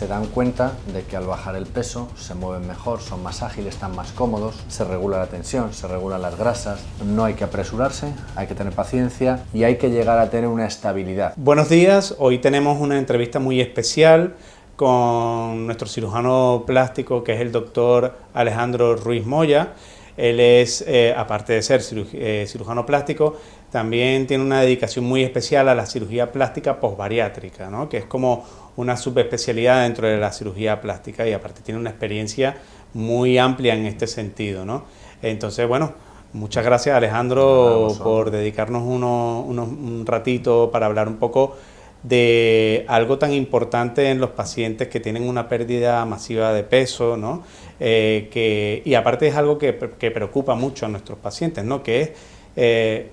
se dan cuenta de que al bajar el peso se mueven mejor, son más ágiles, están más cómodos, se regula la tensión, se regulan las grasas. No hay que apresurarse, hay que tener paciencia y hay que llegar a tener una estabilidad. Buenos días, hoy tenemos una entrevista muy especial con nuestro cirujano plástico, que es el doctor Alejandro Ruiz Moya. Él es, aparte de ser cirujano plástico, también tiene una dedicación muy especial a la cirugía plástica posbariátrica, ¿no? Que es como una subespecialidad dentro de la cirugía plástica, y aparte tiene una experiencia muy amplia en este sentido, ¿no? Entonces, bueno, muchas gracias, Alejandro, por dedicarnos un ratito para hablar un poco de algo tan importante en los pacientes que tienen una pérdida masiva de peso, ¿no? Y aparte es algo que preocupa mucho a nuestros pacientes, ¿no? Que es,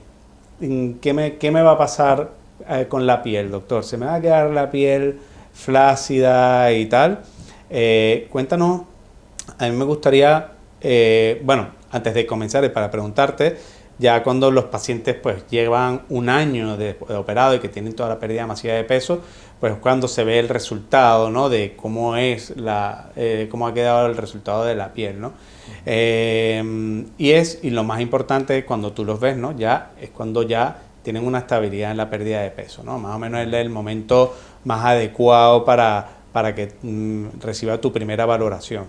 ¿qué me va a pasar con la piel, doctor? ¿Se me va a quedar la piel flácida y tal? Cuéntanos, a mí me gustaría, bueno, antes de comenzar, para preguntarte, ya cuando los pacientes pues llevan un año de operado y que tienen toda la pérdida masiva de peso, pues cuando se ve el resultado, ¿no? De cómo es cómo ha quedado el resultado de la piel, ¿no? Y lo más importante cuando tú los ves, ¿no? Ya es cuando ya tienen una estabilidad en la pérdida de peso, ¿no? Más o menos es el momento más adecuado para que reciba tu primera valoración.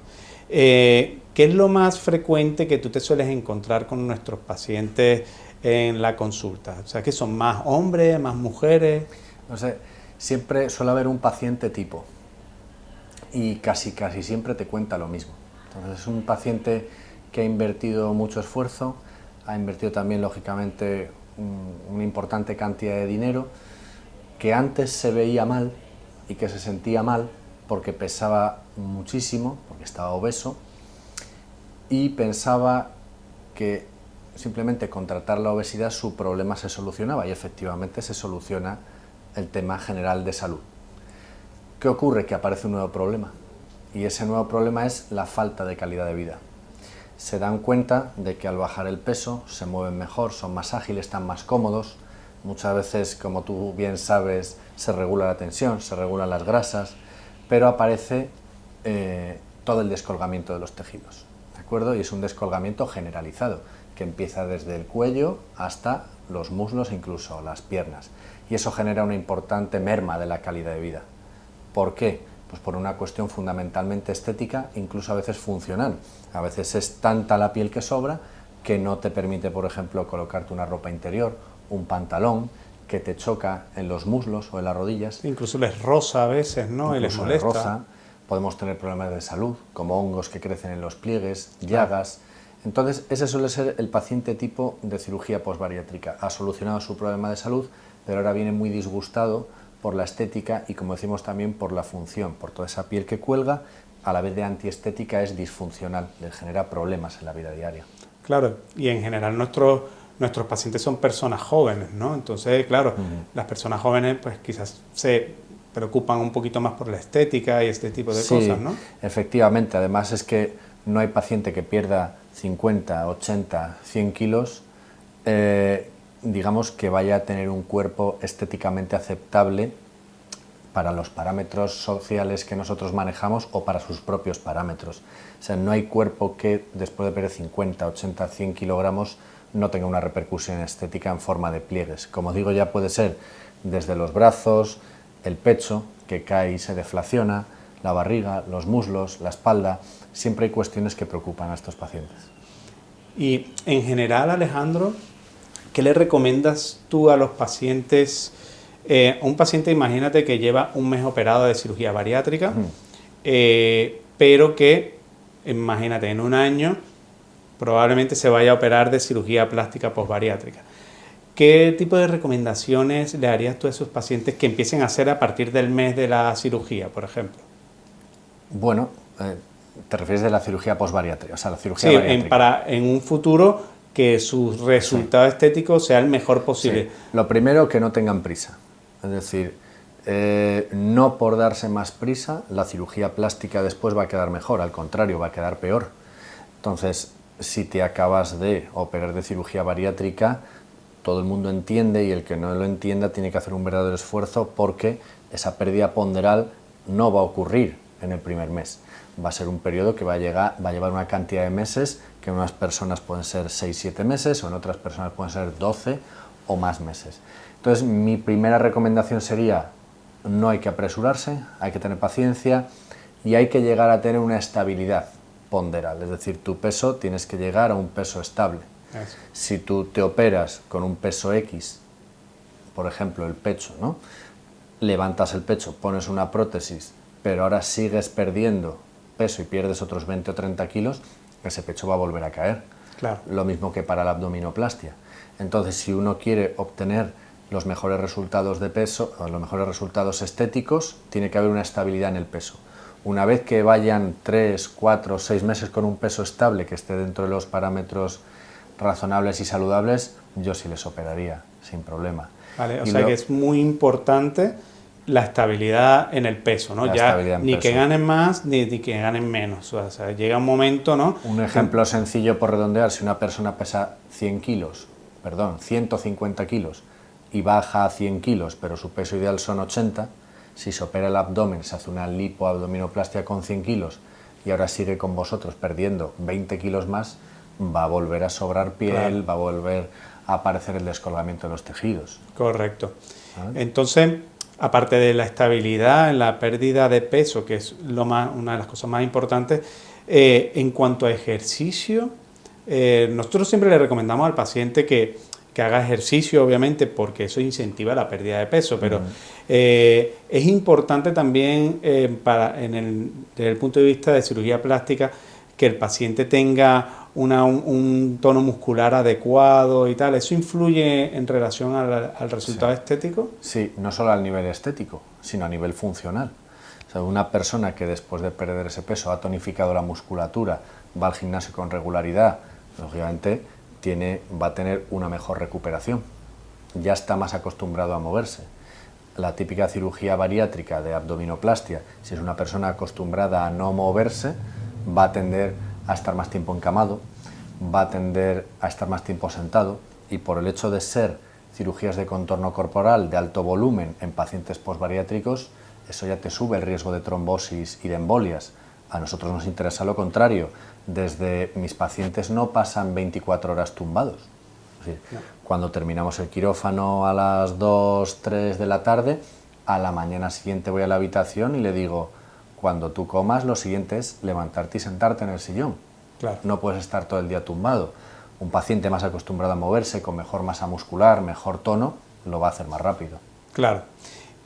¿Qué es lo más frecuente que tú te sueles encontrar con nuestros pacientes en la consulta? O sea, ¿que son más hombres, más mujeres? No sé, siempre suele haber un paciente tipo y casi siempre te cuenta lo mismo. Entonces es un paciente que ha invertido mucho esfuerzo, ha invertido también lógicamente una importante cantidad de dinero, que antes se veía mal y que se sentía mal porque pesaba muchísimo, porque estaba obeso, y pensaba que simplemente con tratar la obesidad su problema se solucionaba, y efectivamente se soluciona el tema general de salud. ¿Qué ocurre? Que aparece un nuevo problema, y ese nuevo problema es la falta de calidad de vida. Se dan cuenta de que al bajar el peso se mueven mejor, son más ágiles, están más cómodos. Muchas veces, como tú bien sabes, se regula la tensión, se regulan las grasas, pero aparece todo el descolgamiento de los tejidos, ¿de acuerdo? Y es un descolgamiento generalizado, que empieza desde el cuello hasta los muslos e incluso las piernas. Y eso genera una importante merma de la calidad de vida. ¿Por qué? Pues por una cuestión fundamentalmente estética, incluso a veces funcional. A veces es tanta la piel que sobra que no te permite, por ejemplo, colocarte una ropa interior, un pantalón, que te choca en los muslos o en las rodillas. Incluso les roza a veces, ¿no? Y les molesta. Les roza. Podemos tener problemas de salud, como hongos que crecen en los pliegues, llagas. Entonces, ese suele ser el paciente tipo de cirugía posbariátrica. Ha solucionado su problema de salud, pero ahora viene muy disgustado por la estética y, como decimos, también por la función, por toda esa piel que cuelga, a la vez de antiestética es disfuncional, le genera problemas en la vida diaria. Claro, y en general nuestros pacientes son personas jóvenes, ¿no? Entonces, claro, las personas jóvenes pues quizás se preocupan un poquito más por la estética y este tipo de cosas, ¿no? Efectivamente, además es que no hay paciente que pierda 50, 80, 100 kilos, digamos que vaya a tener un cuerpo estéticamente aceptable para los parámetros sociales que nosotros manejamos o para sus propios parámetros. O sea, no hay cuerpo que después de perder 50, 80, 100 kilogramos no tenga una repercusión estética en forma de pliegues. Como digo, ya puede ser desde los brazos, el pecho, que cae y se deflaciona, la barriga, los muslos, la espalda. Siempre hay cuestiones que preocupan a estos pacientes. Y en general, Alejandro, ¿qué le recomiendas tú a los pacientes? Un paciente, imagínate que lleva un mes operado de cirugía bariátrica, pero que, imagínate, en un año probablemente se vaya a operar de cirugía plástica posbariátrica. ¿Qué tipo de recomendaciones le harías tú a esos pacientes que empiecen a hacer a partir del mes de la cirugía, por ejemplo? Bueno, te refieres de la cirugía posbariátrica, o sea, la cirugía bariátrica. Para en un futuro que su resultado estético sea el mejor posible. Sí. Lo primero, que no tengan prisa. Es decir, no por darse más prisa, la cirugía plástica después va a quedar mejor, al contrario, va a quedar peor. Entonces, si te acabas de operar de cirugía bariátrica, todo el mundo entiende, y el que no lo entienda tiene que hacer un verdadero esfuerzo, porque esa pérdida ponderal no va a ocurrir en el primer mes. Va a ser un periodo que va a llevar una cantidad de meses, que en unas personas pueden ser 6-7 meses, o en otras personas pueden ser 12 o más meses. Entonces, mi primera recomendación sería: no hay que apresurarse, hay que tener paciencia y hay que llegar a tener una estabilidad ponderal, es decir, tu peso tienes que llegar a un peso estable. Eso. Si tú te operas con un peso X, por ejemplo el pecho, ¿no? Levantas el pecho, pones una prótesis, pero ahora sigues perdiendo peso y pierdes otros 20 o 30 kilos, ese pecho va a volver a caer. Claro. Lo mismo que para la abdominoplastia. Entonces, si uno quiere obtener los mejores resultados de peso, o los mejores resultados estéticos, tiene que haber una estabilidad en el peso. Una vez que vayan 3, 4, 6 meses con un peso estable, que esté dentro de los parámetros razonables y saludables, yo sí les operaría, sin problema. Vale, o sea que es muy importante la estabilidad en el peso, ¿no? Ya ni que ganen más ni que ganen menos. O sea, llega un momento, ¿no? Un ejemplo sencillo por redondear: si una persona pesa 150 kilos y baja a 100 kilos, pero su peso ideal son 80, si se opera el abdomen, se hace una lipoabdominoplastia con 100 kilos y ahora sigue con vosotros perdiendo 20 kilos más, va a volver a sobrar piel, claro, va a volver a aparecer el descolgamiento de los tejidos. Correcto. Entonces, aparte de la estabilidad en la pérdida de peso, que es una de las cosas más importantes, en cuanto a ejercicio, nosotros siempre le recomendamos al paciente que haga ejercicio, obviamente, porque eso incentiva la pérdida de peso, pero es importante también desde el punto de vista de cirugía plástica que el paciente tenga un tono muscular adecuado y tal. ¿Eso influye en relación al resultado estético? Sí, no solo al nivel estético, sino a nivel funcional. O sea, una persona que después de perder ese peso ha tonificado la musculatura, va al gimnasio con regularidad, lógicamente va a tener una mejor recuperación. Ya está más acostumbrado a moverse. La típica cirugía bariátrica de abdominoplastia, si es una persona acostumbrada a no moverse, va a tender a estar más tiempo encamado, va a tender a estar más tiempo sentado, y por el hecho de ser cirugías de contorno corporal de alto volumen en pacientes posbariátricos, eso ya te sube el riesgo de trombosis y de embolias. A nosotros nos interesa lo contrario. Desde mis pacientes no pasan 24 horas tumbados. Es decir, cuando terminamos el quirófano a las 2, 3 de la tarde, a la mañana siguiente voy a la habitación y le digo: cuando tú comas, lo siguiente es levantarte y sentarte en el sillón. Claro. No puedes estar todo el día tumbado. Un paciente más acostumbrado a moverse, con mejor masa muscular, mejor tono, lo va a hacer más rápido. Claro.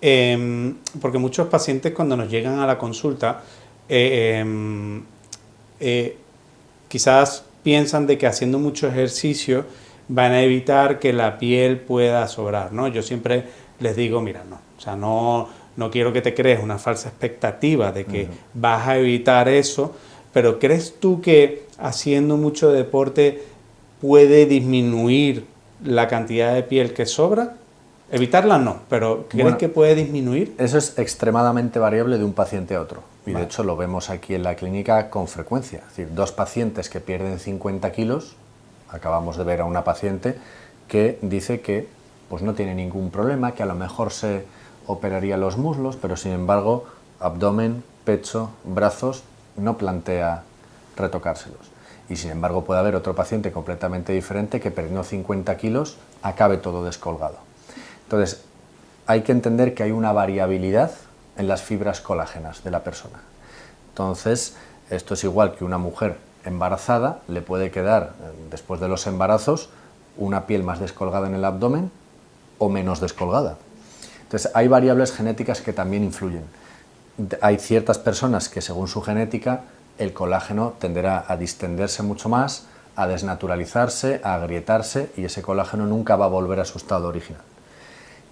Porque muchos pacientes, cuando nos llegan a la consulta, quizás piensan de que haciendo mucho ejercicio van a evitar que la piel pueda sobrar, ¿no? Yo siempre les digo: mira, no, o sea, no quiero que te crees una falsa expectativa de que vas a evitar eso, pero ¿crees tú que haciendo mucho deporte puede disminuir la cantidad de piel que sobra? Evitarla no, pero ¿crees que puede disminuir? Eso es extremadamente variable de un paciente a otro. Y de hecho lo vemos aquí en la clínica con frecuencia. Es decir, dos pacientes que pierden 50 kilos, acabamos de ver a una paciente que dice que pues no tiene ningún problema, que a lo mejor se operaría los muslos, pero sin embargo abdomen, pecho, brazos, no plantea retocárselos. Y sin embargo puede haber otro paciente completamente diferente que perdiendo 50 kilos acabe todo descolgado. Entonces, hay que entender que hay una variabilidad en las fibras colágenas de la persona. Entonces, esto es igual que una mujer embarazada, le puede quedar, después de los embarazos, una piel más descolgada en el abdomen o menos descolgada. Entonces, hay variables genéticas que también influyen. Hay ciertas personas que, según su genética, el colágeno tenderá a distenderse mucho más, a desnaturalizarse, a agrietarse, y ese colágeno nunca va a volver a su estado original.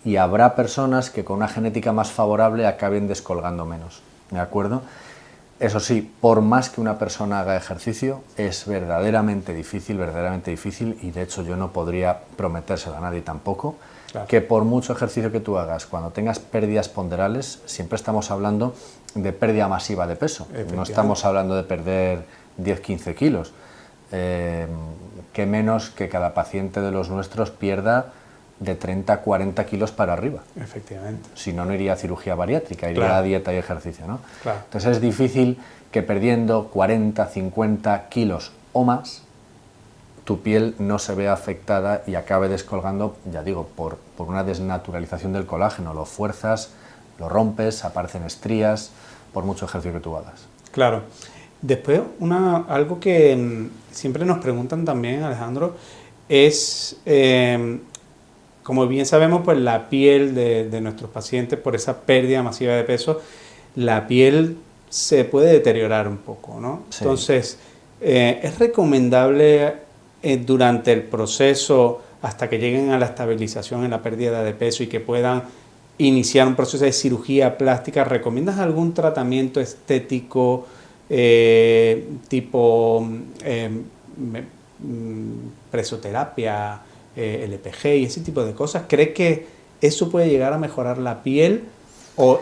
Y habrá personas que con una genética más favorable acaben descolgando menos, ¿de acuerdo? Eso sí, por más que una persona haga ejercicio, es verdaderamente difícil, y de hecho yo no podría prometérselo a nadie tampoco, claro, que por mucho ejercicio que tú hagas, cuando tengas pérdidas ponderales, siempre estamos hablando de pérdida masiva de peso, no estamos hablando de perder 10-15 kilos, que menos que cada paciente de los nuestros pierda de 30 a 40 kilos para arriba. Efectivamente. Si no, no iría a cirugía bariátrica, iría a dieta y ejercicio, ¿no? Claro. Entonces es difícil que perdiendo 40, 50 kilos o más, tu piel no se vea afectada y acabe descolgando, ya digo, por una desnaturalización del colágeno. Lo fuerzas, lo rompes, aparecen estrías, por mucho ejercicio que tú hagas. Claro. Después, algo que siempre nos preguntan también, Alejandro, es, como bien sabemos, pues la piel de nuestros pacientes, por esa pérdida masiva de peso, la piel se puede deteriorar un poco, ¿no? Sí. Entonces, es recomendable durante el proceso, hasta que lleguen a la estabilización en la pérdida de peso y que puedan iniciar un proceso de cirugía plástica, ¿recomiendas algún tratamiento estético tipo presoterapia, LPG y ese tipo de cosas? ¿Crees que eso puede llegar a mejorar la piel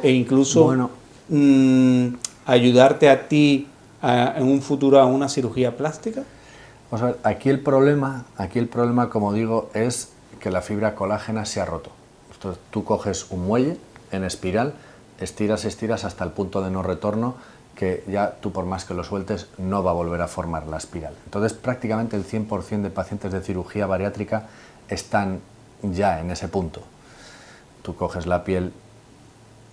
e incluso ayudarte a ti en un futuro a una cirugía plástica? Vamos a ver, aquí el problema, como digo, es que la fibra colágena se ha roto. Entonces, tú coges un muelle en espiral, estiras hasta el punto de no retorno, que ya tú por más que lo sueltes no va a volver a formar la espiral. Entonces prácticamente el 100% de pacientes de cirugía bariátrica están ya en ese punto. Tú coges la piel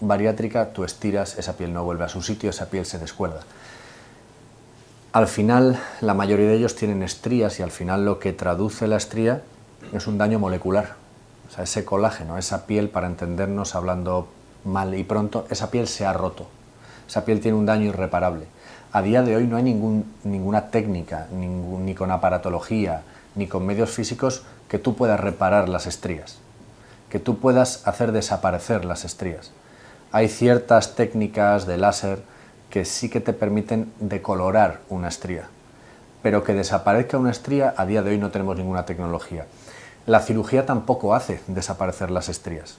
bariátrica, tú estiras, esa piel no vuelve a su sitio, esa piel se descuelga. Al final la mayoría de ellos tienen estrías y al final lo que traduce la estría es un daño molecular. O sea, ese colágeno, esa piel, para entendernos hablando mal y pronto, esa piel se ha roto. Esa piel tiene un daño irreparable. A día de hoy no hay ninguna técnica, ni con aparatología, ni con medios físicos que tú puedas reparar las estrías, que tú puedas hacer desaparecer las estrías. Hay ciertas técnicas de láser que sí que te permiten decolorar una estría, pero que desaparezca una estría, a día de hoy no tenemos ninguna tecnología. La cirugía tampoco hace desaparecer las estrías,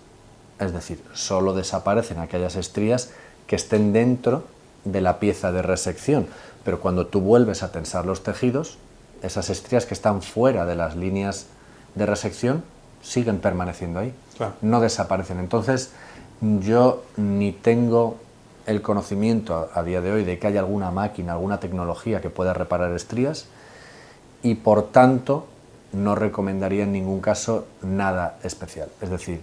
es decir, solo desaparecen aquellas estrías que estén dentro de la pieza de resección, pero cuando tú vuelves a tensar los tejidos, esas estrías que están fuera de las líneas de resección siguen permaneciendo ahí, claro, no desaparecen. Entonces yo ni tengo el conocimiento a día de hoy de que haya alguna máquina, alguna tecnología que pueda reparar estrías y por tanto no recomendaría en ningún caso nada especial, es decir,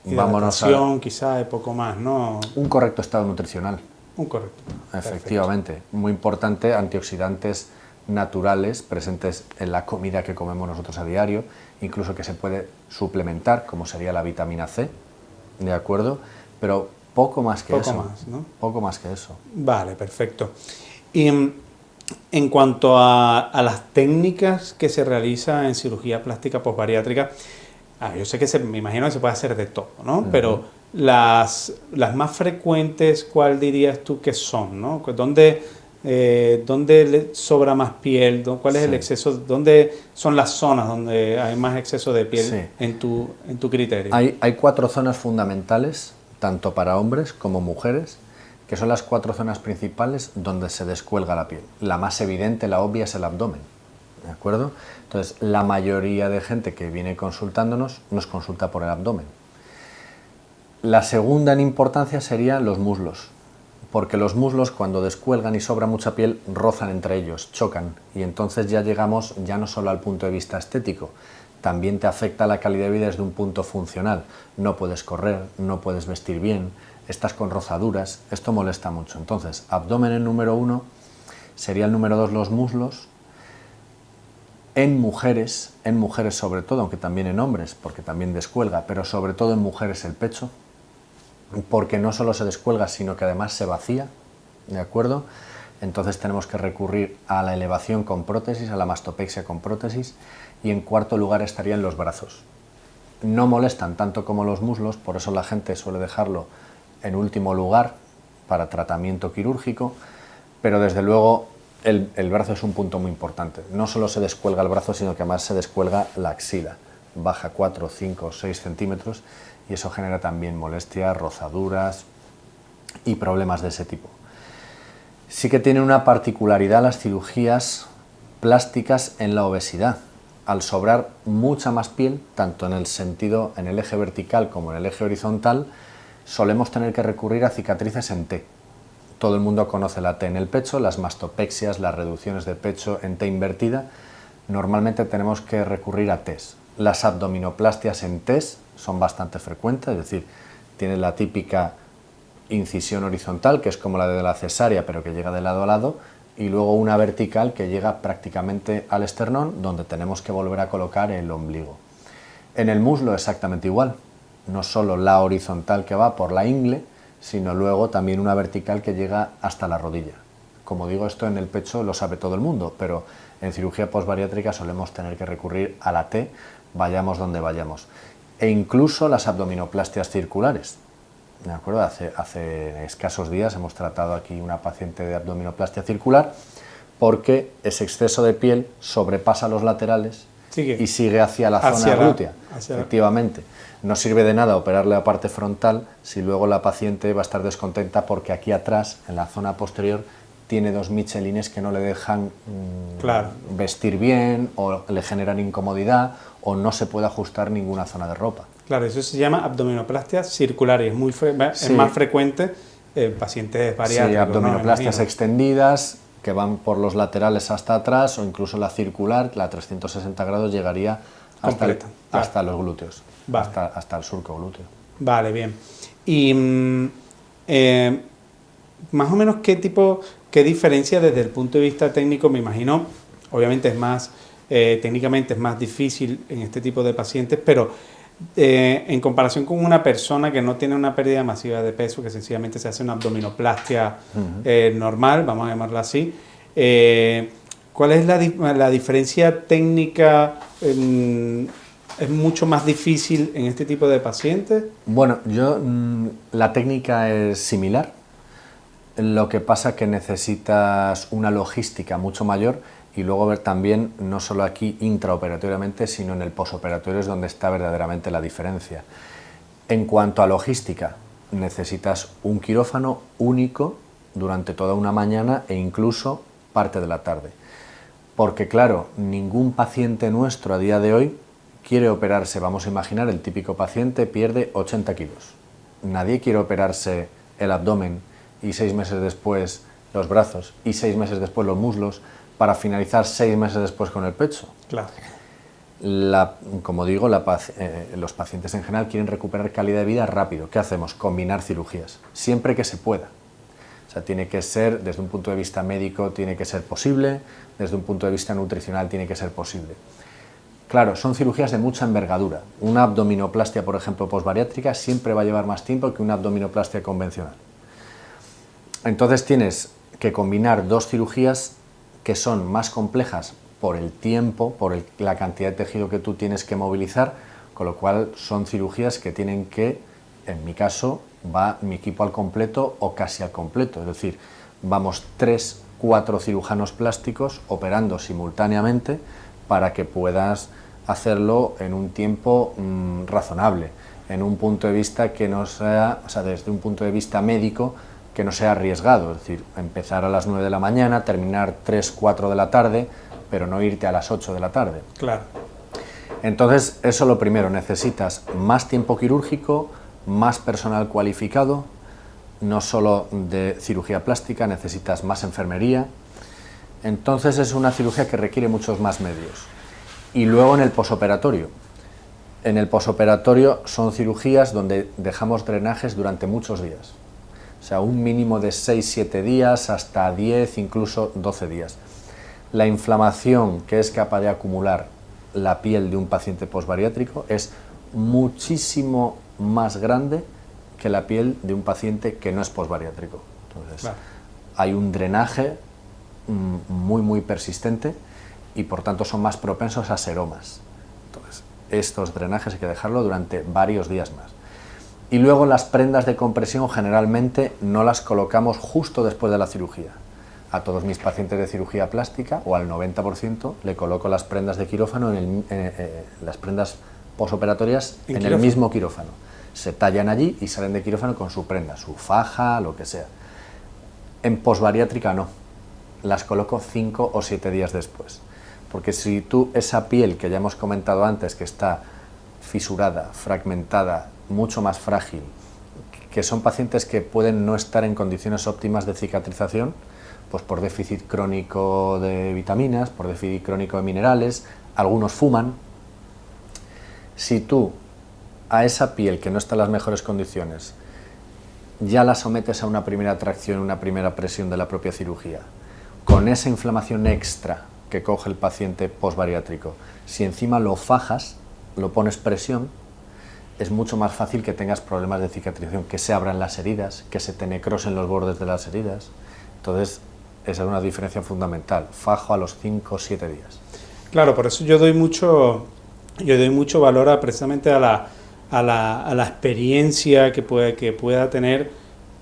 vámonos a... quizá de poco más, ¿no? Un correcto estado nutricional. Un correcto. Efectivamente. Perfecto. Muy importante, antioxidantes naturales presentes en la comida que comemos nosotros a diario, incluso que se puede suplementar, como sería la vitamina C, ¿de acuerdo? Pero poco más que eso. Más, ¿no? Poco más que eso. Vale, perfecto. Y en cuanto a las técnicas que se realizan en cirugía plástica posbariátrica, yo sé que me imagino que se puede hacer de todo, ¿no? Pero las más frecuentes, ¿cuál dirías tú que son, ¿no? ¿Dónde le sobra más piel? ¿Cuál es el exceso? ¿Dónde son las zonas donde hay más exceso de piel en tu criterio? Hay 4 zonas fundamentales, tanto para hombres como mujeres, que son las 4 zonas principales donde se descuelga la piel. La más evidente, la obvia, es el abdomen, ¿de acuerdo? Entonces, la mayoría de gente que viene consultándonos nos consulta por el abdomen. La segunda en importancia serían los muslos, porque los muslos, cuando descuelgan y sobra mucha piel, rozan entre ellos, chocan, y entonces ya llegamos ya no solo al punto de vista estético, también te afecta la calidad de vida desde un punto funcional. No puedes correr, no puedes vestir bien, estás con rozaduras, esto molesta mucho. Entonces, abdomen en número 1, sería el número 2 los muslos. En mujeres sobre todo, aunque también en hombres, porque también descuelga, pero sobre todo en mujeres el pecho, porque no solo se descuelga, sino que además se vacía, ¿de acuerdo? Entonces tenemos que recurrir a la elevación con prótesis, a la mastopexia con prótesis, y en cuarto lugar estarían los brazos. No molestan tanto como los muslos, por eso la gente suele dejarlo en último lugar para tratamiento quirúrgico, pero desde luego el brazo es un punto muy importante. No solo se descuelga el brazo, sino que además se descuelga la axila. Baja 4, 5, 6 centímetros y eso genera también molestias, rozaduras y problemas de ese tipo. Sí que tienen una particularidad las cirugías plásticas en la obesidad, al sobrar mucha más piel, tanto en el eje vertical como en el eje horizontal, solemos tener que recurrir a cicatrices en T. Todo el mundo conoce la T en el pecho, las mastopexias, las reducciones de pecho en T invertida. Normalmente tenemos que recurrir a Ts. Las abdominoplastias en Ts son bastante frecuentes, es decir, tiene la típica incisión horizontal, que es como la de la cesárea, pero que llega de lado a lado, y luego una vertical que llega prácticamente al esternón, donde tenemos que volver a colocar el ombligo. En el muslo exactamente igual, no solo la horizontal que va por la ingle, sino luego también una vertical que llega hasta la rodilla. Como digo, esto en el pecho lo sabe todo el mundo, pero en cirugía posbariátrica solemos tener que recurrir a la T, vayamos donde vayamos. E incluso las abdominoplastias circulares. ¿De acuerdo? Hace escasos días hemos tratado aquí una paciente de abdominoplastia circular porque ese exceso de piel sobrepasa los laterales y sigue hacia la zona glútea. Efectivamente. No sirve de nada operarle la parte frontal si luego la paciente va a estar descontenta porque aquí atrás, en la zona posterior, tiene dos michelines que no le dejan vestir bien, o le generan incomodidad, o no se puede ajustar ninguna zona de ropa. Claro, eso se llama abdominoplastia circular y es más frecuente en pacientes bariátricos. Sí, abdominoplastias extendidas que van por los laterales hasta atrás, o incluso la circular, la 360 grados, llegaría hasta los glúteos, vale. hasta el surco glúteo. Vale, bien. Y más o menos qué diferencia desde el punto de vista técnico, me imagino, obviamente es más, técnicamente es más difícil en este tipo de pacientes, pero en comparación con una persona que no tiene una pérdida masiva de peso, que sencillamente se hace una abdominoplastia normal, vamos a llamarla así, ¿cuál es la diferencia técnica? ¿Es mucho más difícil en este tipo de pacientes? Bueno, la técnica es similar, lo que pasa es que necesitas una logística mucho mayor. Y luego ver también, no solo aquí intraoperatoriamente, sino en el posoperatorio es donde está verdaderamente la diferencia. En cuanto a logística, necesitas un quirófano único durante toda una mañana e incluso parte de la tarde. Porque claro, ningún paciente nuestro a día de hoy quiere operarse. Vamos a imaginar, el típico paciente pierde 80 kilos. Nadie quiere operarse el abdomen y 6 meses después los brazos y 6 meses después los muslos, para finalizar 6 meses después con el pecho. Claro. Como digo, los pacientes en general quieren recuperar calidad de vida rápido. ¿Qué hacemos? Combinar cirugías, siempre que se pueda. O sea, tiene que ser, desde un punto de vista médico, tiene que ser posible, desde un punto de vista nutricional tiene que ser posible. Claro, son cirugías de mucha envergadura. Una abdominoplastia, por ejemplo, posbariátrica, siempre va a llevar más tiempo que una abdominoplastia convencional. Entonces tienes que combinar dos cirugías que son más complejas por el tiempo, por la cantidad de tejido que tú tienes que movilizar, con lo cual son cirugías que tienen que, en mi caso, va mi equipo al completo o casi al completo, es decir, vamos 3, 4 cirujanos plásticos operando simultáneamente para que puedas hacerlo en un tiempo razonable, en un punto de vista que no sea, o sea, desde un punto de vista médico, que no sea arriesgado, es decir, empezar a las 9 de la mañana, terminar 3, 4 de la tarde, pero no irte a las 8 de la tarde. Claro. Entonces, eso lo primero, necesitas más tiempo quirúrgico, más personal cualificado, no solo de cirugía plástica, necesitas más enfermería. Entonces es una cirugía que requiere muchos más medios. Y luego en el posoperatorio. En el posoperatorio son cirugías donde dejamos drenajes durante muchos días. O sea, un mínimo de 6-7 días hasta 10, incluso 12 días. La inflamación que es capaz de acumular la piel de un paciente posbariátrico es muchísimo más grande que la piel de un paciente que no es posbariátrico. Entonces, claro, hay un drenaje muy persistente y por tanto son más propensos a seromas. Entonces, estos drenajes hay que dejarlo durante varios días más. Y luego las prendas de compresión generalmente no las colocamos justo después de la cirugía. A todos mis pacientes de cirugía plástica, o al 90%, le coloco las prendas de quirófano, las prendas posoperatorias en el mismo quirófano. Se tallan allí y salen de quirófano con su prenda, su faja, lo que sea. En posbariátrica no, las coloco 5 o 7 días después. Porque si tú esa piel que ya hemos comentado antes, que está fisurada, fragmentada, mucho más frágil, que son pacientes que pueden no estar en condiciones óptimas de cicatrización, pues por déficit crónico de vitaminas, por déficit crónico de minerales, algunos fuman. Si tú a esa piel que no está en las mejores condiciones ya la sometes a una primera tracción, una primera presión de la propia cirugía, con esa inflamación extra que coge el paciente posbariátrico, si encima lo fajas, lo pones presión, es mucho más fácil que tengas problemas de cicatrización, que se abran las heridas, que se te necrosen los bordes de las heridas. Entonces, esa es una diferencia fundamental, fajo a los 5 o 7 días. Claro, por eso yo doy mucho valor precisamente a la experiencia que pueda tener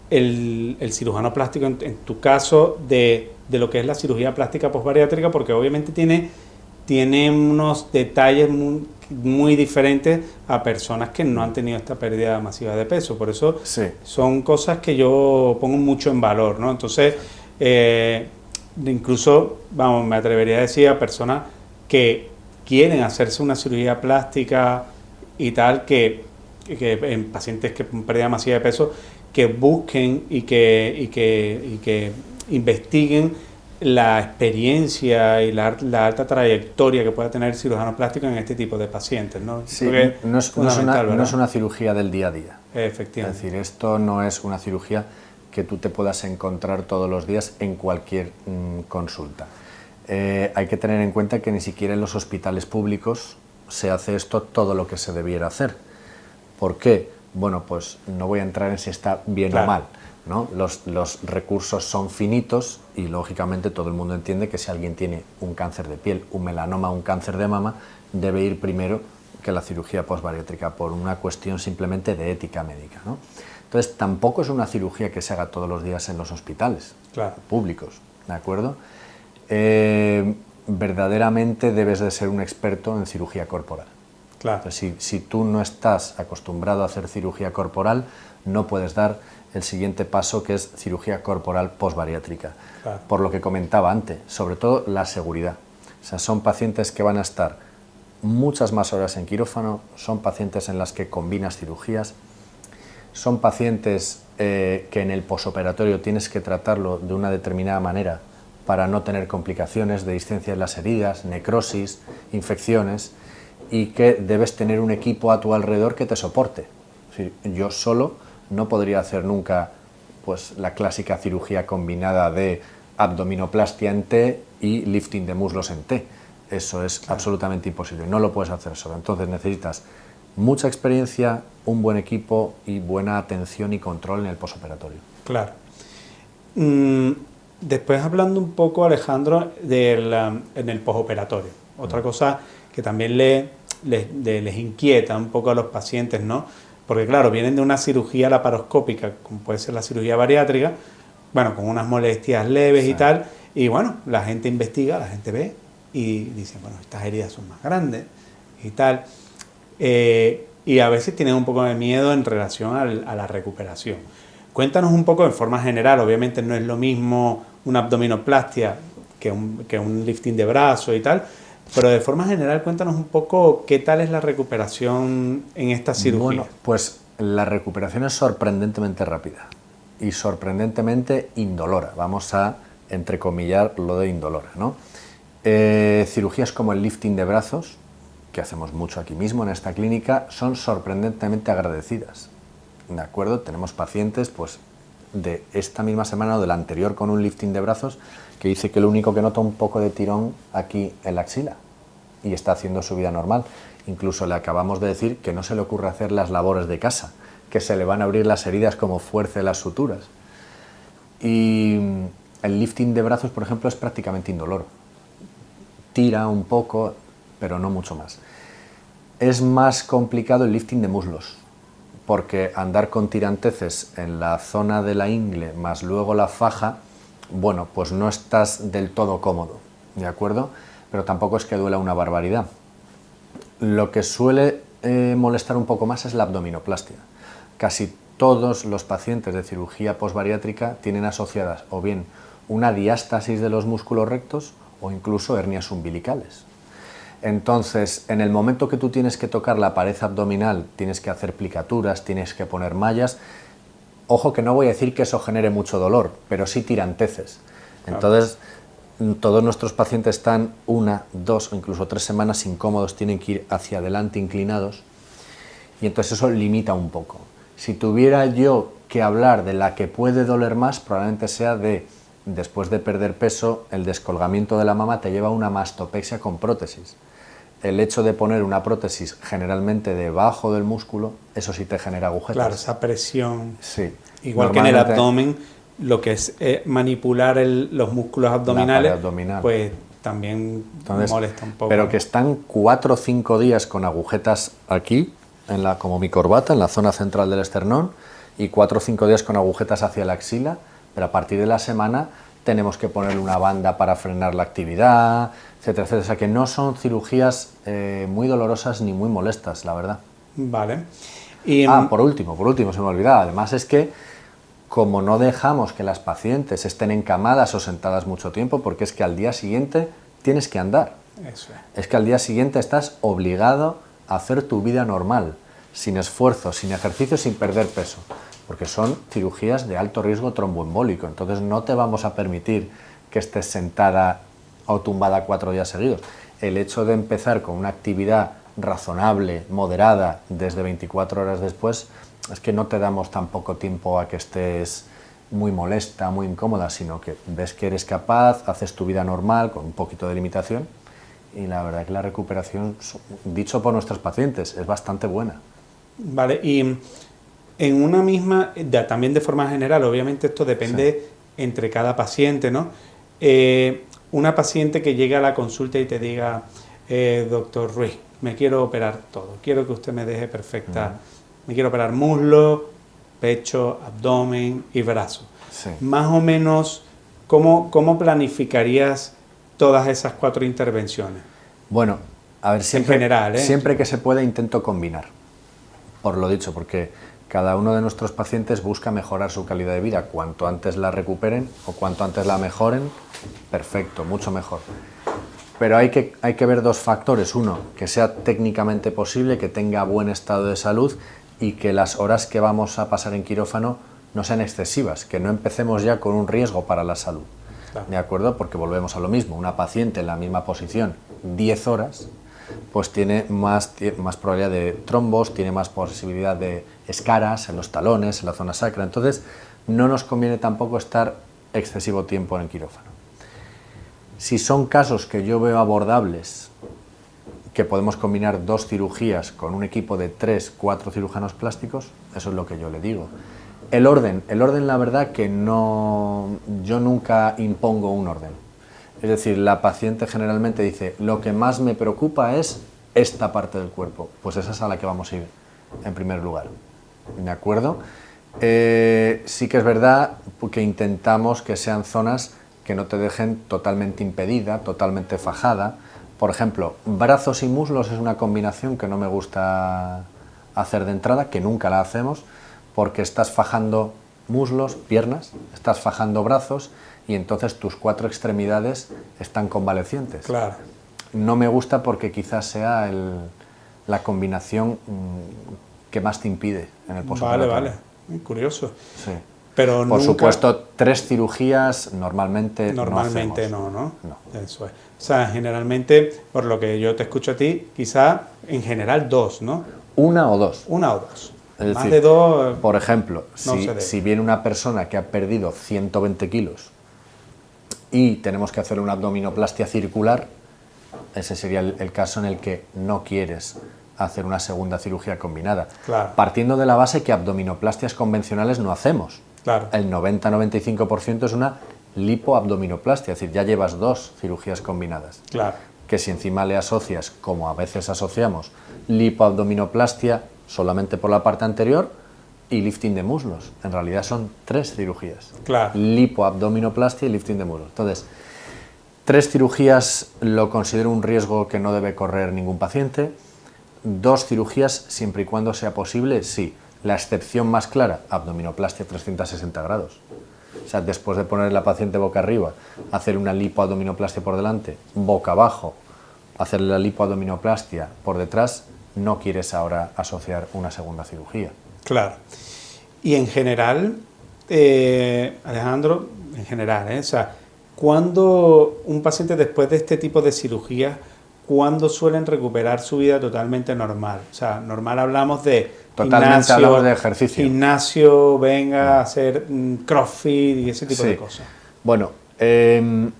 el cirujano plástico, en tu caso, de lo que es la cirugía plástica posbariátrica, porque obviamente tiene unos detalles muy diferentes a personas que no han tenido esta pérdida masiva de peso. Por eso sí, son cosas que yo pongo mucho en valor, ¿no? Entonces, incluso, vamos, me atrevería a decir a personas que quieren hacerse una cirugía plástica y tal, que en pacientes que pérdida masiva de peso, que busquen y que investiguen la experiencia y la alta trayectoria que pueda tener el cirujano plástico en este tipo de pacientes, ¿no? Sí, no es una cirugía del día a día. Efectivamente. Es decir, esto no es una cirugía que tú te puedas encontrar todos los días en cualquier consulta. Hay que tener en cuenta que ni siquiera en los hospitales públicos se hace esto todo lo que se debiera hacer. ¿Por qué? Bueno, pues no voy a entrar en si está bien claro. o mal, ¿no? Los recursos son finitos y lógicamente todo el mundo entiende que si alguien tiene un cáncer de piel, un melanoma, un cáncer de mama, debe ir primero que la cirugía posbariátrica por una cuestión simplemente de ética médica, ¿no? Entonces tampoco es una cirugía que se haga todos los días en los hospitales claro. públicos, ¿de acuerdo? Verdaderamente debes de ser un experto en cirugía corporal. Claro. Entonces, si tú no estás acostumbrado a hacer cirugía corporal, no puedes dar el siguiente paso, que es cirugía corporal posbariátrica. Claro. Por lo que comentaba antes, sobre todo la seguridad. O sea, son pacientes que van a estar muchas más horas en quirófano, son pacientes en las que combinas cirugías, son pacientes que en el posoperatorio tienes que tratarlo de una determinada manera para no tener complicaciones de discencia en las heridas, necrosis, infecciones, y que debes tener un equipo a tu alrededor que te soporte. Es decir, yo solo no podría hacer nunca pues, la clásica cirugía combinada de abdominoplastia en T y lifting de muslos en T. Eso es absolutamente imposible, no lo puedes hacer solo. Entonces necesitas mucha experiencia, un buen equipo y buena atención y control en el posoperatorio. Claro. Después hablando un poco, Alejandro, en el posoperatorio. Otra cosa que también les inquieta un poco a los pacientes, ¿no? Porque claro, vienen de una cirugía laparoscópica, como puede ser la cirugía bariátrica, bueno, con unas molestias leves y tal, y bueno, la gente investiga, la gente ve y dice, bueno, estas heridas son más grandes y tal, y a veces tienen un poco de miedo en relación a la recuperación. Cuéntanos un poco en forma general, obviamente no es lo mismo una abdominoplastia que un lifting de brazo y tal, pero de forma general cuéntanos un poco qué tal es la recuperación en esta cirugía. Bueno, pues la recuperación es sorprendentemente rápida y sorprendentemente indolora. Vamos a entrecomillar lo de indolora, ¿no? Cirugías como el lifting de brazos, que hacemos mucho aquí mismo en esta clínica, son sorprendentemente agradecidas. ¿De acuerdo? Tenemos pacientes pues, de esta misma semana o de la anterior con un lifting de brazos que dice que lo único que nota un poco de tirón aquí en la axila y está haciendo su vida normal. Incluso le acabamos de decir que no se le ocurre hacer las labores de casa, que se le van a abrir las heridas como fuerce las suturas. Y el lifting de brazos, por ejemplo, es prácticamente indoloro. Tira un poco, pero no mucho más. Es más complicado el lifting de muslos, porque andar con tiranteces en la zona de la ingle más luego la faja, bueno, pues no estás del todo cómodo, ¿de acuerdo? Pero tampoco es que duela una barbaridad. Lo que suele molestar un poco más es la abdominoplastia. Casi todos los pacientes de cirugía posbariátrica tienen asociadas o bien una diástasis de los músculos rectos o incluso hernias umbilicales. Entonces, en el momento que tú tienes que tocar la pared abdominal, tienes que hacer plicaturas, tienes que poner mallas. Ojo que no voy a decir que eso genere mucho dolor, pero sí tiranteces. Entonces, todos nuestros pacientes están 1, 2 o incluso 3 semanas incómodos, tienen que ir hacia adelante inclinados y entonces eso limita un poco. Si tuviera yo que hablar de la que puede doler más, probablemente sea después de perder peso, el descolgamiento de la mama te lleva a una mastopexia con prótesis. El hecho de poner una prótesis generalmente debajo del músculo, eso sí te genera agujetas. Claro, esa presión. Sí. Igual que en el abdomen, lo que es manipular los músculos abdominales, pues también molesta un poco. Pero que están 4 o 5 días con agujetas aquí, como mi corbata, en la zona central del esternón, y 4 o 5 días con agujetas hacia la axila, pero a partir de la semana tenemos que ponerle una banda para frenar la actividad, etcétera, etcétera. O sea que no son cirugías muy dolorosas ni muy molestas, la verdad. Vale. Y, por último, se me olvidaba. Además es que, como no dejamos que las pacientes estén encamadas o sentadas mucho tiempo, porque es que al día siguiente tienes que andar. Eso es que al día siguiente estás obligado a hacer tu vida normal, sin esfuerzo, sin ejercicio, sin perder peso. Porque son cirugías de alto riesgo tromboembólico, entonces no te vamos a permitir que estés sentada o tumbada 4 días seguidos. El hecho de empezar con una actividad razonable, moderada, desde 24 horas después, es que no te damos tan poco tiempo a que estés muy molesta, muy incómoda, sino que ves que eres capaz, haces tu vida normal, con un poquito de limitación, y la verdad que la recuperación, dicho por nuestros pacientes, es bastante buena. Vale, y en una misma, también de forma general, obviamente esto depende entre cada paciente, ¿no? Una paciente que llegue a la consulta y te diga, doctor Ruiz, me quiero operar todo, quiero que usted me deje perfecta, me quiero operar muslo, pecho, abdomen y brazo. Sí. Más o menos, ¿cómo planificarías todas esas 4 intervenciones? Bueno, a ver, siempre, en general, siempre que se pueda intento combinar, por lo dicho, porque cada uno de nuestros pacientes busca mejorar su calidad de vida. Cuanto antes la recuperen o cuanto antes la mejoren, perfecto, mucho mejor. Pero hay que ver 2 factores. Uno, que sea técnicamente posible, que tenga buen estado de salud y que las horas que vamos a pasar en quirófano no sean excesivas, que no empecemos ya con un riesgo para la salud. Claro. ¿De acuerdo? Porque volvemos a lo mismo. Una paciente en la misma posición 10 horas, pues tiene más probabilidad de trombos, tiene más posibilidad de escaras en los talones, en la zona sacra. Entonces, no nos conviene tampoco estar excesivo tiempo en el quirófano. Si son casos que yo veo abordables, que podemos combinar 2 cirugías con un equipo de 3, 4 cirujanos plásticos, eso es lo que yo le digo. El orden, la verdad que no, yo nunca impongo un orden. Es decir, la paciente generalmente dice, lo que más me preocupa es esta parte del cuerpo, pues esa es a la que vamos a ir en primer lugar. ¿De acuerdo? Sí que es verdad que intentamos que sean zonas que no te dejen totalmente impedida, totalmente fajada. Por ejemplo, brazos y muslos es una combinación que no me gusta hacer de entrada, que nunca la hacemos, porque estás fajando muslos, piernas, estás fajando brazos y entonces tus 4 extremidades están convalecientes. Claro. No me gusta porque quizás sea la combinación que más te impide en el posoperatorio. Vale, muy curioso. Sí. Pero por supuesto, 3 cirugías normalmente no, ¿no? No. Eso es. O sea, generalmente, por lo que yo te escucho a ti, quizá en general 2, ¿no? 1 o 2. 1 o 2. Es Más decir, de 2. por ejemplo, no si viene una persona que ha perdido 120 kilos y tenemos que hacer una abdominoplastia circular, ese sería el caso en el que no quieres hacer una segunda cirugía combinada. Claro. Partiendo de la base que abdominoplastias convencionales no hacemos. Claro. El 90-95% es una lipoabdominoplastia, es decir, ya llevas 2 cirugías combinadas. Claro. Que si encima le asocias, como a veces asociamos, lipoabdominoplastia solamente por la parte anterior y lifting de muslos. En realidad son 3 cirugías. Claro. Lipoabdominoplastia y lifting de muslos. Entonces, 3 cirugías lo considero un riesgo que no debe correr ningún paciente. 2 cirugías, siempre y cuando sea posible, sí. La excepción más clara, abdominoplastia 360 grados. O sea, después de poner la paciente boca arriba, hacer una lipoabdominoplastia por delante, boca abajo, hacerle la lipoabdominoplastia por detrás, no quieres ahora asociar una segunda cirugía. Claro. Y en general, Alejandro, en general, o sea, ¿cuándo un paciente después de este tipo de cirugía, cuándo suelen recuperar su vida totalmente normal? O sea, normal hablamos de totalmente gimnasio, hablamos de ejercicio. Gimnasio, venga a hacer crossfit y ese tipo de cosas. Bueno, en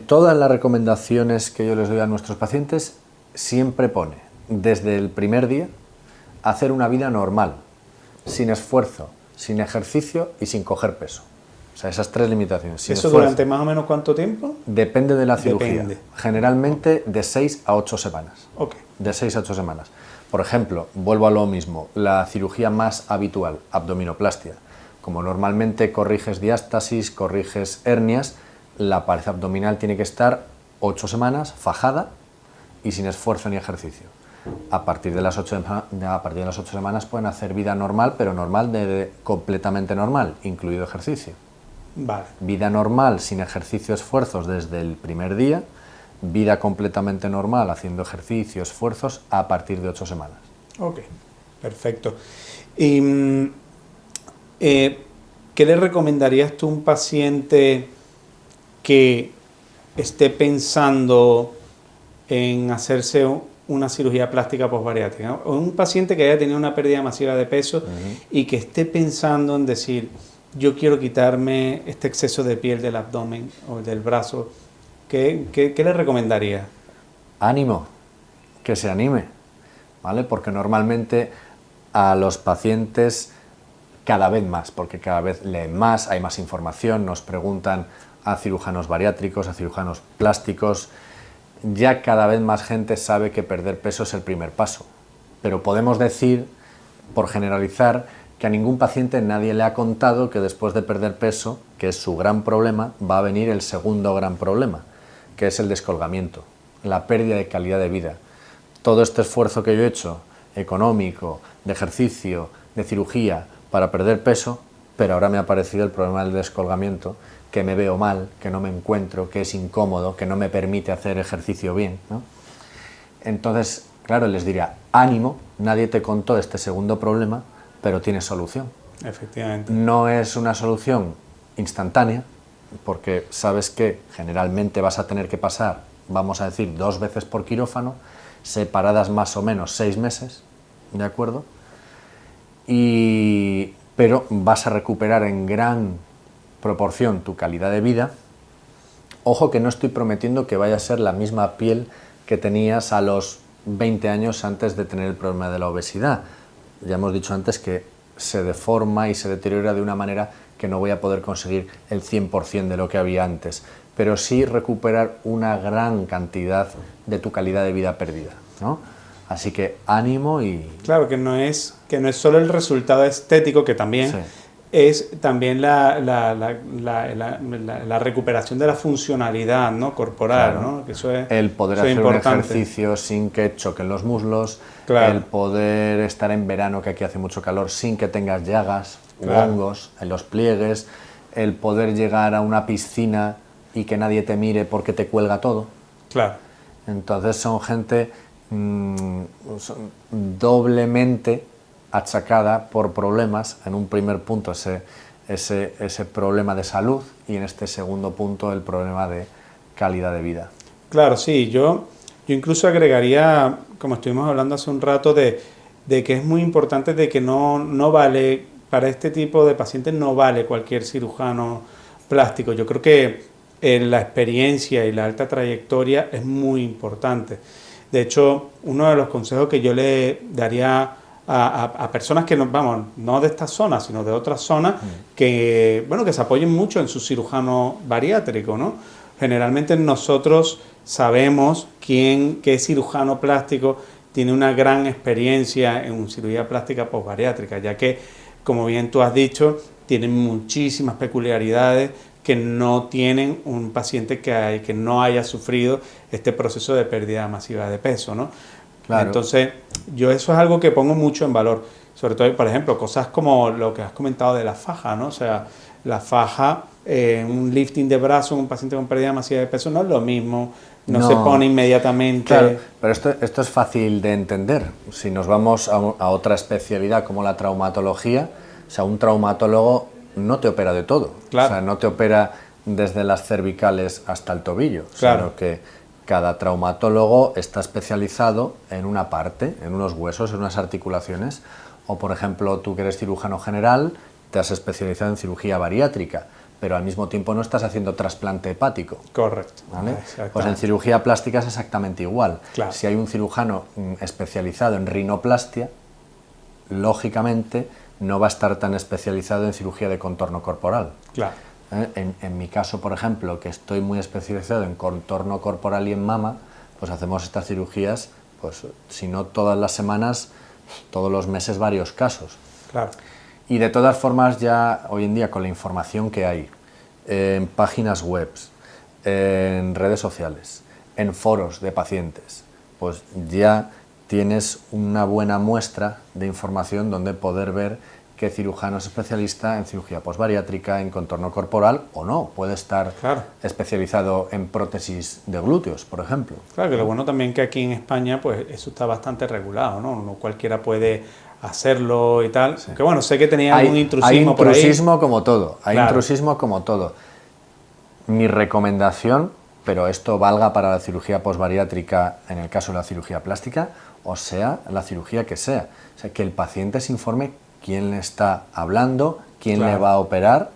todas las recomendaciones que yo les doy a nuestros pacientes, siempre pone, desde el primer día, hacer una vida normal, sin esfuerzo, sin ejercicio y sin coger peso. O sea, esas 3 limitaciones. Sin ¿Eso esfuerzo. durante más o menos cuánto tiempo? Depende de la cirugía. Depende. Generalmente de 6 a 8 semanas. Okay. De 6 a 8 semanas. Por ejemplo, vuelvo a lo mismo, la cirugía más habitual, abdominoplastia. Como normalmente corriges diástasis, corriges hernias, la pared abdominal tiene que estar 8 semanas fajada y sin esfuerzo ni ejercicio. A partir de las 8 semanas pueden hacer vida normal, pero normal completamente normal, incluido ejercicio. Vale. Vida normal sin ejercicio, esfuerzos desde el primer día, vida completamente normal haciendo ejercicio, esfuerzos a partir de 8 semanas. Ok, perfecto. Y, ¿qué le recomendarías tú a un paciente que esté pensando en hacerse una cirugía plástica posbariátrica, ¿no? O un paciente que haya tenido una pérdida masiva de peso y que esté pensando en decir, yo quiero quitarme este exceso de piel del abdomen o del brazo, ¿qué le recomendaría? Ánimo, que se anime, ¿vale? Porque normalmente a los pacientes cada vez más, porque cada vez leen más, hay más información, nos preguntan a cirujanos bariátricos, a cirujanos plásticos. Ya cada vez más gente sabe que perder peso es el primer paso, pero podemos decir, por generalizar, que a ningún paciente nadie le ha contado que después de perder peso, que es su gran problema, va a venir el segundo gran problema, que es el descolgamiento, la pérdida de calidad de vida. Todo este esfuerzo que yo he hecho, económico, de ejercicio, de cirugía, para perder peso, pero ahora me ha aparecido el problema del descolgamiento, que me veo mal, que no me encuentro, que es incómodo, que no me permite hacer ejercicio bien, ¿no? Entonces, claro, les diría, ánimo, nadie te contó este segundo problema, pero tiene solución. Efectivamente. No es una solución instantánea, porque sabes que generalmente vas a tener que pasar, vamos a decir, 2 veces por quirófano, separadas más o menos 6 meses, ¿de acuerdo? Pero vas a recuperar en gran proporción tu calidad de vida. Ojo que no estoy prometiendo que vaya a ser la misma piel que tenías a los 20 años antes de tener el problema de la obesidad. Ya hemos dicho antes que se deforma y se deteriora de una manera que no voy a poder conseguir el 100% de lo que había antes, pero sí recuperar una gran cantidad de tu calidad de vida perdida, ¿no? Así que ánimo y... Claro, que no es solo el resultado estético, que también... Sí. Es también la recuperación de la funcionalidad, ¿no? Corporal, Claro. ¿no? Que eso es, el poder eso es hacer un importante. ejercicio sin que choquen los muslos, Claro. el poder estar en verano, que aquí hace mucho calor, sin que tengas llagas u Claro. hongos en los pliegues, el poder llegar a una piscina y que nadie te mire porque te cuelga todo. Claro. Entonces son gente son doblemente achacada por problemas, en un primer punto ese problema de salud y en este segundo punto el problema de calidad de vida. Claro, sí, yo incluso agregaría, como estuvimos hablando hace un rato, de que es muy importante de que no vale, para este tipo de pacientes no vale cualquier cirujano plástico. Yo creo que la experiencia y la alta trayectoria es muy importante. De hecho, uno de los consejos que yo le daría a personas que no de esta zona, sino de otras zonas, que se apoyen mucho en su cirujano bariátrico, ¿no? Generalmente nosotros sabemos qué cirujano plástico tiene una gran experiencia en cirugía plástica posbariátrica, ya que, como bien tú has dicho, tienen muchísimas peculiaridades que no tienen un paciente que no haya sufrido este proceso de pérdida masiva de peso, ¿no? Claro. Entonces, yo eso es algo que pongo mucho en valor, sobre todo, por ejemplo, cosas como lo que has comentado de la faja, ¿no? O sea, la faja, un lifting de brazo en un paciente con pérdida masiva de peso no es lo mismo, no se pone inmediatamente. Claro, pero esto es fácil de entender. Si nos vamos a otra especialidad como la traumatología, o sea, un traumatólogo no te opera de todo. Claro. O sea, no te opera desde las cervicales hasta el tobillo, claro. Sino que cada traumatólogo está especializado en una parte, en unos huesos, en unas articulaciones, o por ejemplo, tú que eres cirujano general, te has especializado en cirugía bariátrica, pero al mismo tiempo no estás haciendo trasplante hepático. Correcto. ¿Vale? Pues en cirugía plástica es exactamente igual. Claro. Si hay un cirujano especializado en rinoplastia, lógicamente no va a estar tan especializado en cirugía de contorno corporal. Claro. En mi caso, por ejemplo, que estoy muy especializado en contorno corporal y en mama, pues hacemos estas cirugías, pues si no todas las semanas, todos los meses varios casos. Claro. Y de todas formas ya hoy en día con la información que hay en páginas web, en redes sociales, en foros de pacientes, pues ya tienes una buena muestra de información donde poder ver qué cirujano es especialista en cirugía posbariátrica, en contorno corporal o no. Puede estar especializado en prótesis de glúteos, por ejemplo. Claro, que lo bueno también que aquí en España pues eso está bastante regulado, ¿no? No cualquiera puede hacerlo y tal. Sí. Que bueno, sé que tenía algún intrusismo por ahí. Hay intrusismo como todo, hay intrusismo como todo. Mi recomendación, pero esto valga para la cirugía posbariátrica en el caso de la cirugía plástica, o sea, la cirugía que sea. O sea, que el paciente se informe quién le está hablando, quién le va a operar,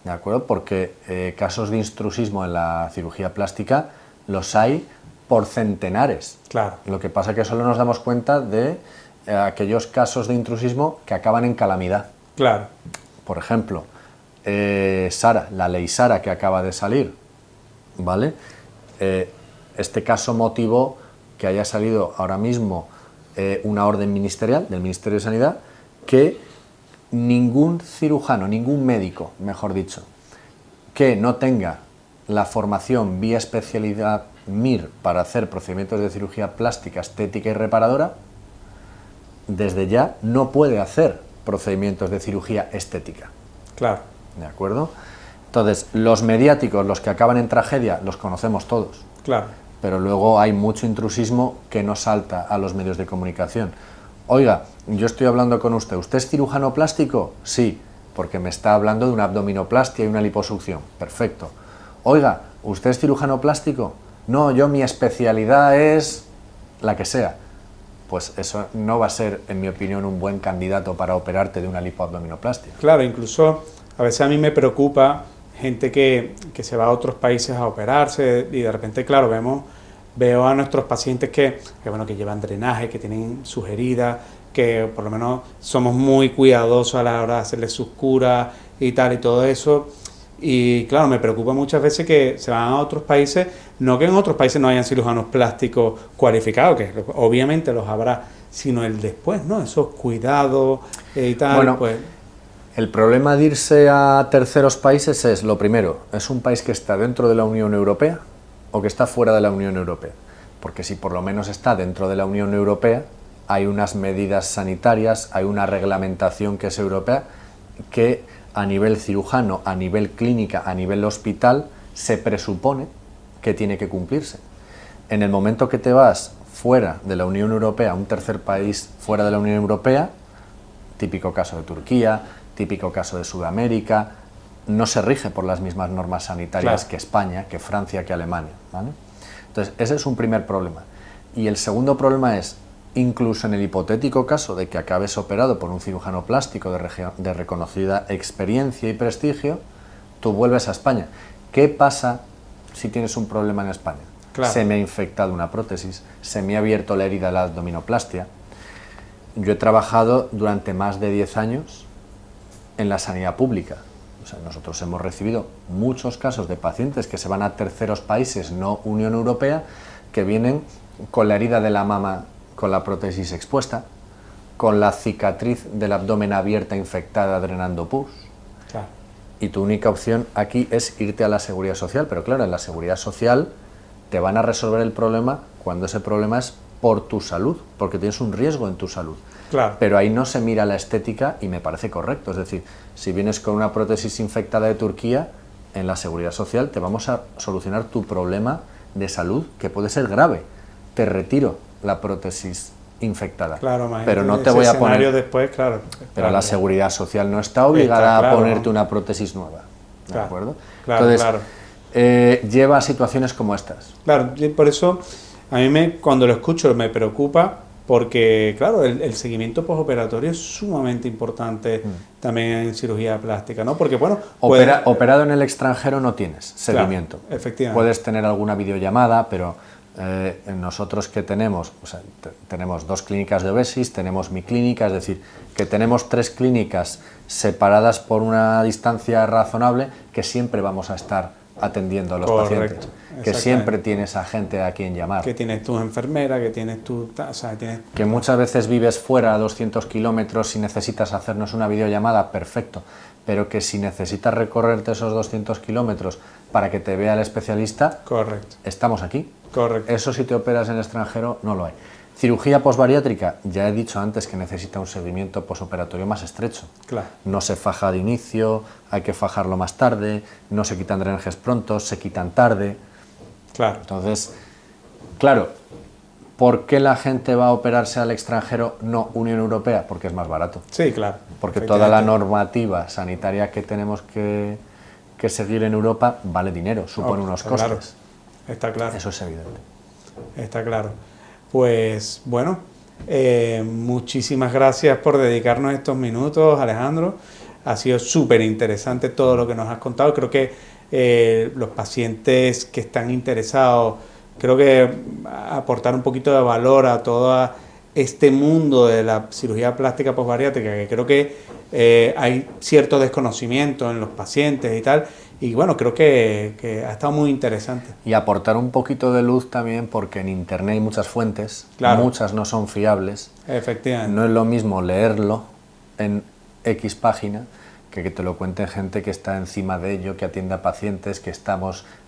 ¿de acuerdo? Porque casos de intrusismo en la cirugía plástica los hay por centenares. Claro. Lo que pasa es que solo nos damos cuenta de aquellos casos de intrusismo que acaban en calamidad. Claro. Por ejemplo, Sara, la ley Sara que acaba de salir, ¿vale? Este caso motivó que haya salido ahora mismo una orden ministerial del Ministerio de Sanidad que ningún cirujano, ningún médico, mejor dicho, que no tenga la formación vía especialidad MIR para hacer procedimientos de cirugía plástica, estética y reparadora, desde ya no puede hacer procedimientos de cirugía estética. Claro. ¿De acuerdo? Entonces, los mediáticos, los que acaban en tragedia, los conocemos todos. Claro. Pero luego hay mucho intrusismo que no salta a los medios de comunicación. Oiga, yo estoy hablando con usted. ¿Usted es cirujano plástico? Sí, porque me está hablando de una abdominoplastia y una liposucción. Perfecto. Oiga, ¿usted es cirujano plástico? No, yo mi especialidad es la que sea. Pues eso no va a ser, en mi opinión, un buen candidato para operarte de una lipoabdominoplastia. Claro, incluso a veces a mí me preocupa gente que se va a otros países a operarse y de repente, claro, veo a nuestros pacientes que llevan drenaje, que tienen sus heridas, que por lo menos somos muy cuidadosos a la hora de hacerles sus curas y tal y todo eso. Y claro, me preocupa muchas veces que se van a otros países, no que en otros países no hayan cirujanos plásticos cualificados, que obviamente los habrá, sino el después, ¿no? Esos cuidados y tal. Bueno, pues el problema de irse a terceros países es, lo primero, es un país que está dentro de la Unión Europea o que está fuera de la Unión Europea. Porque si por lo menos está dentro de la Unión Europea, hay unas medidas sanitarias, hay una reglamentación que es europea, que a nivel cirujano, a nivel clínica, a nivel hospital, se presupone que tiene que cumplirse. En el momento que te vas fuera de la Unión Europea, a un tercer país fuera de la Unión Europea, típico caso de Turquía, típico caso de Sudamérica, no se rige por las mismas normas sanitarias que España, que Francia, que Alemania, ¿vale? Entonces, ese es un primer problema. Y el segundo problema es, incluso en el hipotético caso de que acabes operado por un cirujano plástico de reconocida experiencia y prestigio, tú vuelves a España. ¿Qué pasa si tienes un problema en España? Claro. Se me ha infectado una prótesis, se me ha abierto la herida de la abdominoplastia. Yo he trabajado durante más de 10 años en la sanidad pública. O sea, nosotros hemos recibido muchos casos de pacientes que se van a terceros países, no Unión Europea, que vienen con la herida de la mama con la prótesis expuesta, con la cicatriz del abdomen abierta infectada drenando pus. Claro. Y tu única opción aquí es irte a la seguridad social, pero claro, en la seguridad social te van a resolver el problema cuando ese problema es por tu salud, porque tienes un riesgo en tu salud. Claro. Pero ahí no se mira la estética y me parece correcto. Es decir, si vienes con una prótesis infectada de Turquía, en la Seguridad Social te vamos a solucionar tu problema de salud, que puede ser grave. Te retiro la prótesis infectada. Claro, pero no te voy a poner después, claro. Pero la Seguridad Social no está obligada a ponerte una prótesis nueva. ¿De acuerdo? Claro, entonces, lleva a situaciones como estas. Claro, por eso a mí cuando lo escucho me preocupa, porque claro, el seguimiento postoperatorio es sumamente importante también en cirugía plástica, ¿no? Porque bueno, operado en el extranjero no tienes seguimiento. Claro, efectivamente. Puedes tener alguna videollamada, pero nosotros que tenemos, tenemos 2 clínicas de Obesis, tenemos mi clínica, es decir, que tenemos 3 clínicas separadas por una distancia razonable, que siempre vamos a estar atendiendo a los pacientes, que siempre tienes a gente a quien llamar. Que tienes tus enfermeras, que tienes tu... Que muchas veces vives fuera a 200 kilómetros y necesitas hacernos una videollamada, perfecto, pero que si necesitas recorrerte esos 200 kilómetros para que te vea el especialista, correcto, estamos aquí. Correcto. Eso si te operas en el extranjero no lo hay. Cirugía posbariátrica, ya he dicho antes que necesita un seguimiento posoperatorio más estrecho. Claro. No se faja de inicio, hay que fajarlo más tarde, no se quitan drenajes prontos, se quitan tarde. Claro. Entonces, claro, ¿por qué la gente va a operarse al extranjero, no Unión Europea? Porque es más barato. Sí, claro. Porque toda la normativa sanitaria que tenemos que seguir en Europa vale dinero, supone unos costes. Claro. Está claro. Eso es evidente. Está claro. Pues bueno, muchísimas gracias por dedicarnos estos minutos, Alejandro. Ha sido súper interesante todo lo que nos has contado. Creo que los pacientes que están interesados, creo que aportar un poquito de valor a todo este mundo de la cirugía plástica posbariátrica, que creo que hay cierto desconocimiento en los pacientes y tal. Y bueno, creo que ha estado muy interesante. Y aportar un poquito de luz también, porque en Internet hay muchas fuentes, claro, muchas no son fiables. Efectivamente. No es lo mismo leerlo en X página que te lo cuente gente que está encima de ello, que atiende a pacientes, que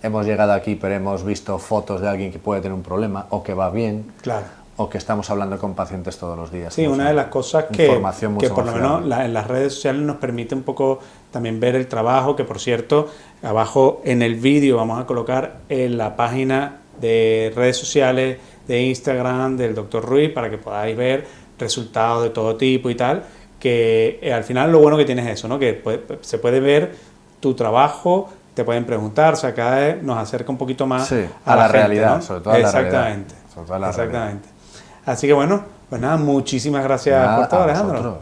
hemos llegado aquí pero hemos visto fotos de alguien que puede tener un problema o que va bien. Claro. O que estamos hablando con pacientes todos los días. Sí, una de las cosas que por lo menos en las redes sociales nos permite un poco también ver el trabajo, que por cierto, abajo en el vídeo vamos a colocar en la página de redes sociales de Instagram del Dr. Ruiz para que podáis ver resultados de todo tipo y tal, que al final lo bueno que tienes es eso, ¿no? Que se puede ver tu trabajo, te pueden preguntar, o sea, cada vez nos acerca un poquito más a la gente, realidad, ¿no? Sobre todo a la realidad. Exactamente. Así que bueno, pues nada, muchísimas gracias por todo, Alejandro.